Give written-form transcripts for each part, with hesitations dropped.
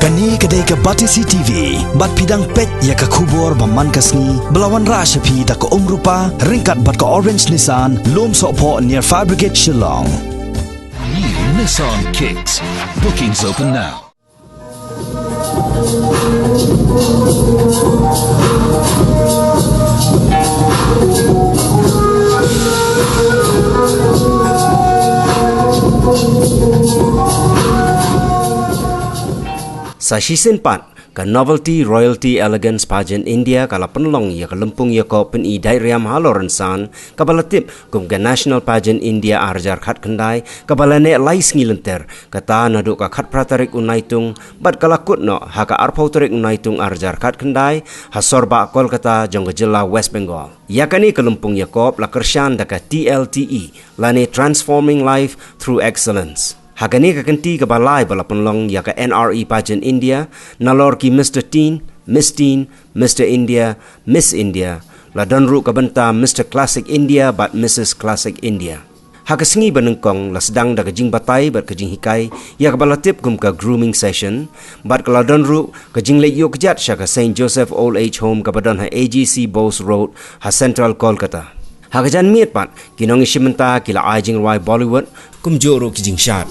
Kani kedai ke Batisi TV, bat pidang pet ya ke kubur baman kasni, belawan rasa pi da ke rupa, ringkat bat ke Orange Nissan, lom sokpo near Fire Brigade Shillong. New Nissan Kicks. Bookings open now. Sa season 4 ka Novelty Royalty Elegance Pageant India kala penlong ya kelempung ya ko pen i dairiam halorensan kabalatip kum ka National Pageant India arjar khat kendai kabalane lais ngilenter kata naduk ka khat pratarik unaitung bat kalakut no haka arpauterik unaitung arjar khat kendai hasorba Kolkata jonggejela West Bengal yakani kelempung ya ko la kershan da ka TLTE lane Transforming Life Through Excellence. Hakani ka kenti ka balai bala penlong ya ka NRE Pageant India, nalor ki Mr. Teen, Miss Teen, Mr. India, Miss India, la donru ka benta Mr. Classic India but Mrs. Classic India. Hakasingi banengkong la sedang da ka jing batai bat ka jing hikai ya ka balatip kum ka grooming session, bat ka la donru ka jing lek yo kejat sya ka St. Joseph Old Age Home ka badan ha AGC Bose Road ha Central Kolkata. Hakajan miet pat kinong isimenta kila ajing rai Bollywood kum joro ki jing shat.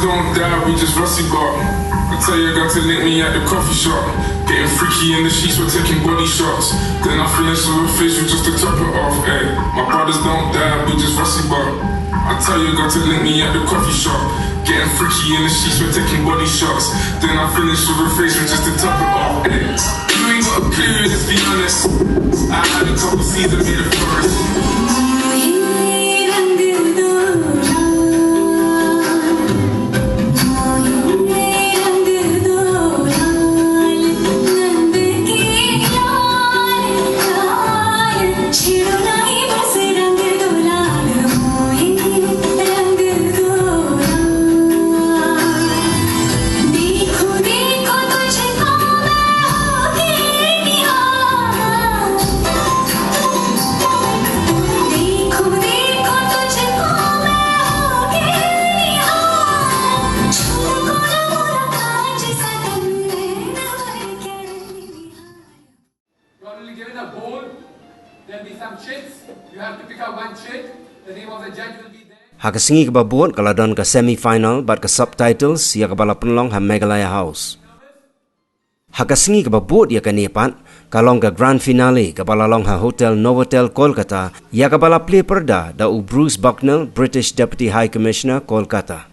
Don't die, we just rusty bar. I tell you, I got to link me at the coffee shop. Getting freaky in the sheets, we're taking body shots. Then I finish with a facial just to top it off. Ay, my brothers don't die, we just rusty bar. I tell you, I got to link me at the coffee shop. Getting freaky in the sheets, we're taking body shots. Then I finish with a facial just to top it off. Ay, you ain't got a clue, let's be honest. I had a couple seasons in the forest. There'll be some chicks. You have to pick out one chick. The name of the judge will be there. Hakasingi ka babuot kaladon ka semi-final bat ka subtitles ya ka bala penlong ha Meghalaya House. Hakasingi ka babuot ya ka nipat kalong ka grand finale ka balalong ha Hotel Novotel Kolkata ya ka bala play perda da u Bruce Bucknell, British Deputy High Commissioner Kolkata.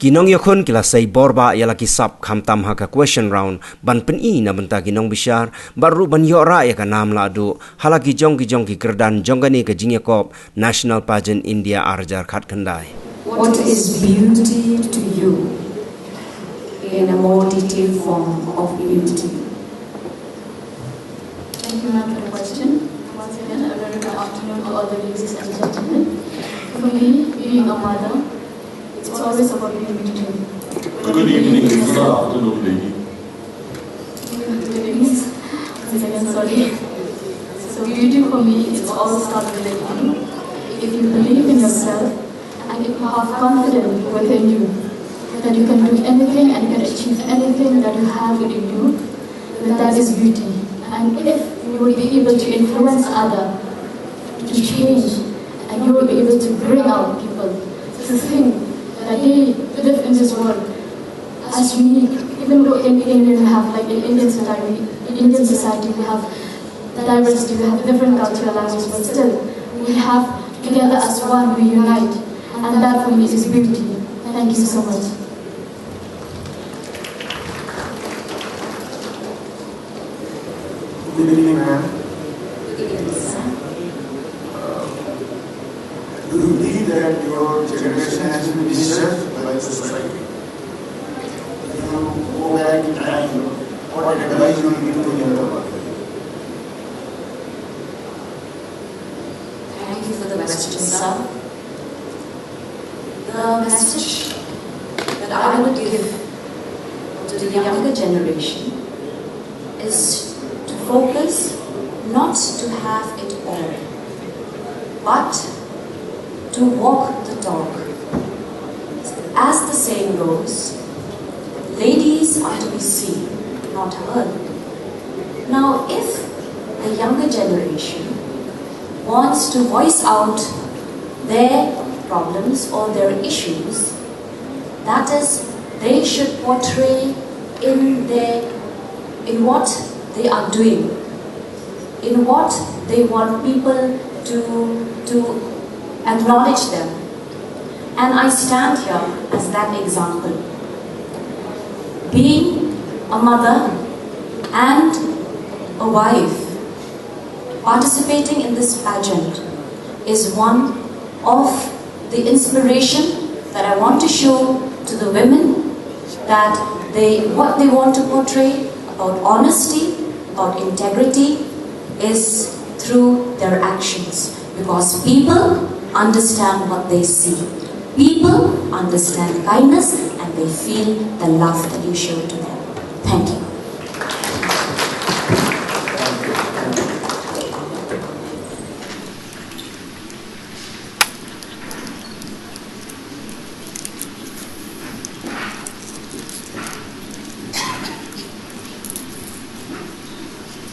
Kinong yakon kila say borba ya laki sap khamtam ha ka question round ban pen i na benta kinong bishar baru ban yo ra ya ka nam la du halaki jong ki kerdan jonggani ka jingyakop National Pageant India arjar khat khandai. What is beauty to you in a more detailed form of beauty? Thank you, ma'am, for the question. Once again, a very good afternoon to all the ladies and gentlemen. For me, being a mother, it's always about beauty. Good evening, good afternoon, lady. Ladies, once again, sorry. So beauty for me, it's all starts with you. If you believe in yourself and if you have confidence within you, that you can do anything and you can achieve anything that you have within you, then that is beauty. And if you will be able to influence others to change, and you will be able to bring out people to think that they live in this world as unique, even though in India we have, like in Indian society we have diversity, we have different cultural languages, but still we have Together as one we unite, and that for me is beauty. Thank you so much. Good evening, ma'am. Good evening, sir. Do you believe that your generation has been disturbed by the society? If you go back in time, what advice you will give to younger one? Thank you for the question, sir. The message that I would give to the younger generation is to focus not to have it all, but to walk the talk. As the saying goes, ladies are to be seen, not heard. Now, if the younger generation wants to voice out their problems or their issues, that is, they should portray in what they are doing, in what they want people to acknowledge them. And I stand here as that example. Being a mother and a wife, participating in this pageant is one of the inspiration that I want to show to the women, that what they want to portray about honesty, about integrity, is through their actions. Because people understand what they see. People understand kindness and they feel the love that you show to them. Thank you.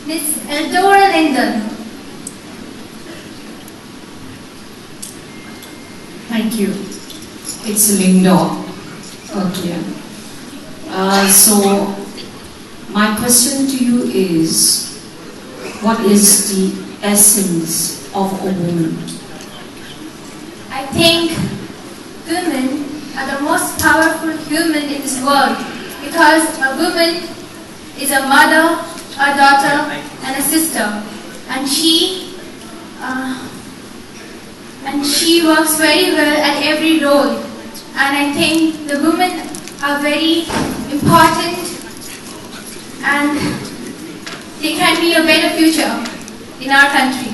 Miss Eldora Linden. Thank you. It's Linda. Okay. So, my question to you is, what is the essence of a woman? I think women are the most powerful human in this world, because a woman is a mother, a daughter, and a sister, and she works very well at every role. And I think the women are very important, and they can be a better future in our country.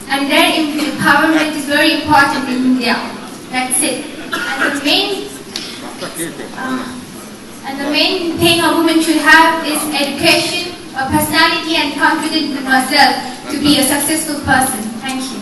And their empowerment is very important in India. That's it. And the main thing a woman should have is education, a personality, and confidence in herself to be a successful person. Thank you.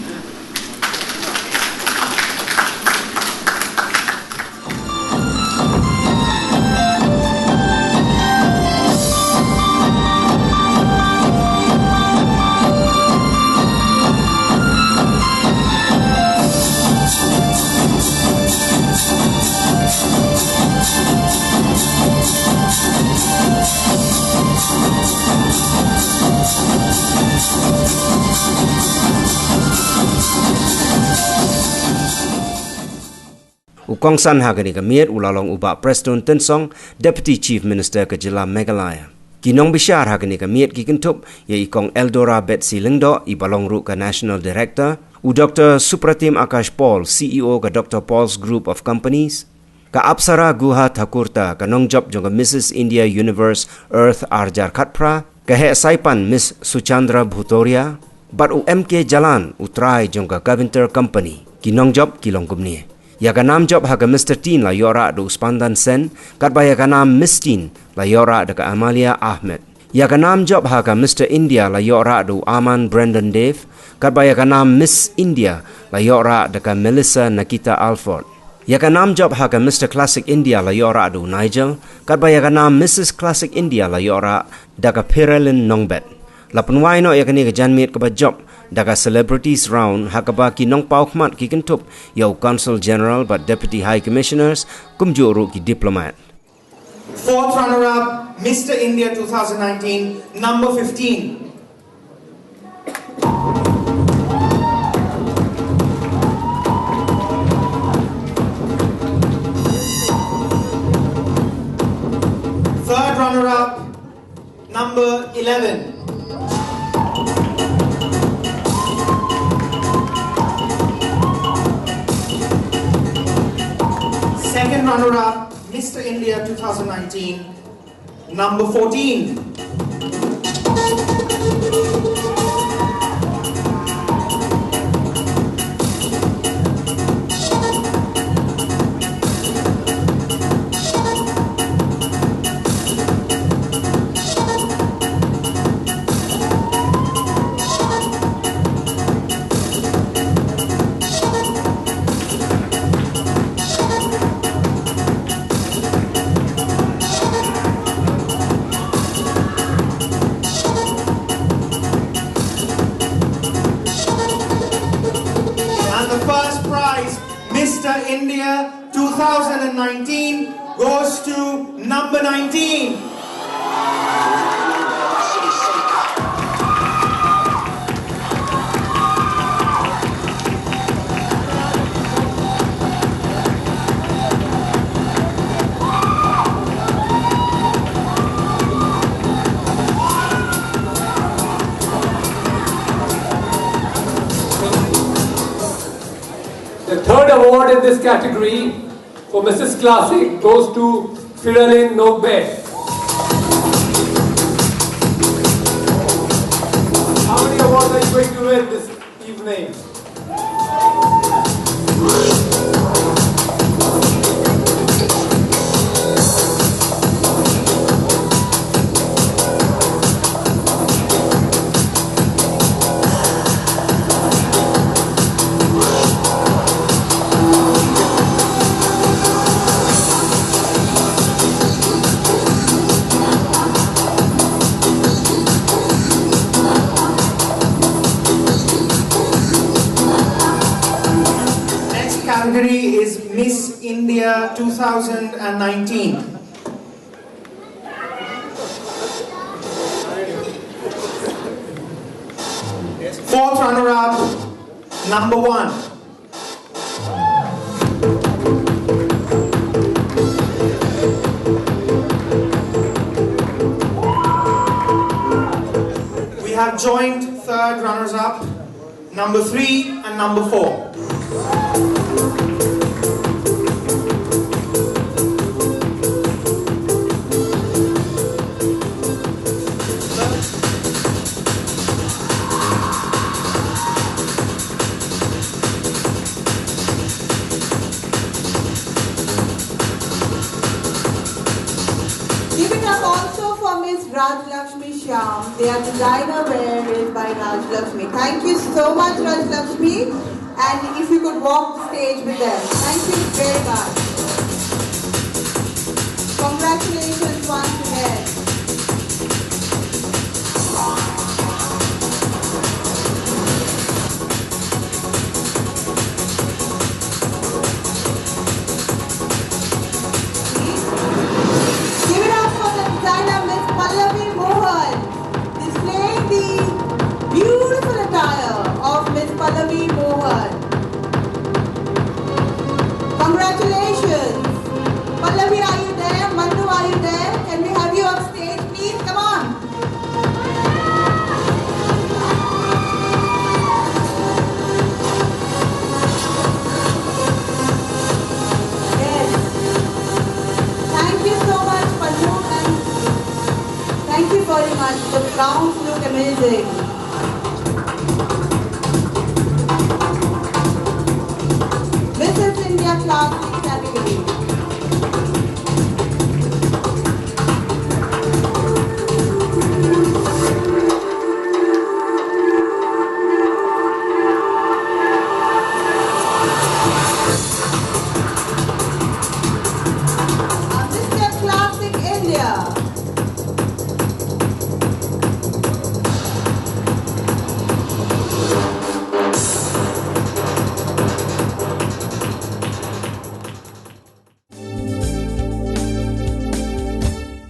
Ukongsan hagani kamiet ulalong uba Preston Tensong, Deputy Chief Minister ke Jila Meghalaya. Kinong Bishar hagani kamiet kikentup ya ikong Eldora Betsy Lingdo ibalong ru ke National Director, u Dr. Supratim Akash Paul, CEO ke Dr. Paul's Group of Companies, ka Apsara Guha Thakurta ka nongjob jong Mrs. India Universe Earth Arjar Khatpra, ka He Saipan Miss Suchandra Bhutoria, bat u MK Jalan utrai jong ka Cavinter Company, kinongjob kilong kumni. Ya ka nam job haga Mr. Teen la yora do Spandan Sen, kat ba ya ka nam Miss Teen la yora da ka Amalia Ahmed. Ya ka nam job haga Mr. India la yora do Aman Brendan Dave, kat ba ya ka nam Miss India la yora da ka Melissa Nakita Alford. Ya ka nam job haga Mr. Classic India la yora do Nigel, kat ba ya ka nam Mrs. Classic India la yora da ka Perelin Nongbet. La penwai no ya ka ni ka janmit ka ba job daga celebrities round hakaba kinong paukmat kikentup yau Consul General but Deputy High Commissioners kumjuru ki diplomat. Fourth runner-up, Mr. India 2019, number 15. 11. Second runner-up, Mr. India 2019, number 14. Mr. India 2019 goes to number 19. The third award in this category for Mrs. Classic goes to Firalin Nogbe. How many awards are you going to win this evening? Category is Miss India 2019. Fourth runner-up, number 1. We have joint third runners-up, number 3 and number 4. Give it up also for Miss Raj Lakshmi Shyam. Their designer wear is by Raj Lakshmi. Thank you so much, Raj Lakshmi. And if you could walk the stage with them. Thank you very much. Congratulations once again. Give it up for the designer Miss Pallavi Mohan, displaying the beautiful attire of Miss Pallavi Mohan. Congratulations. Pallavi, are you there? Mandu, are you there? Can we have you on stage, please? Come on. Yes. Thank you so much, Pallu, and thank you very much. The gowns look amazing. Mrs. India Class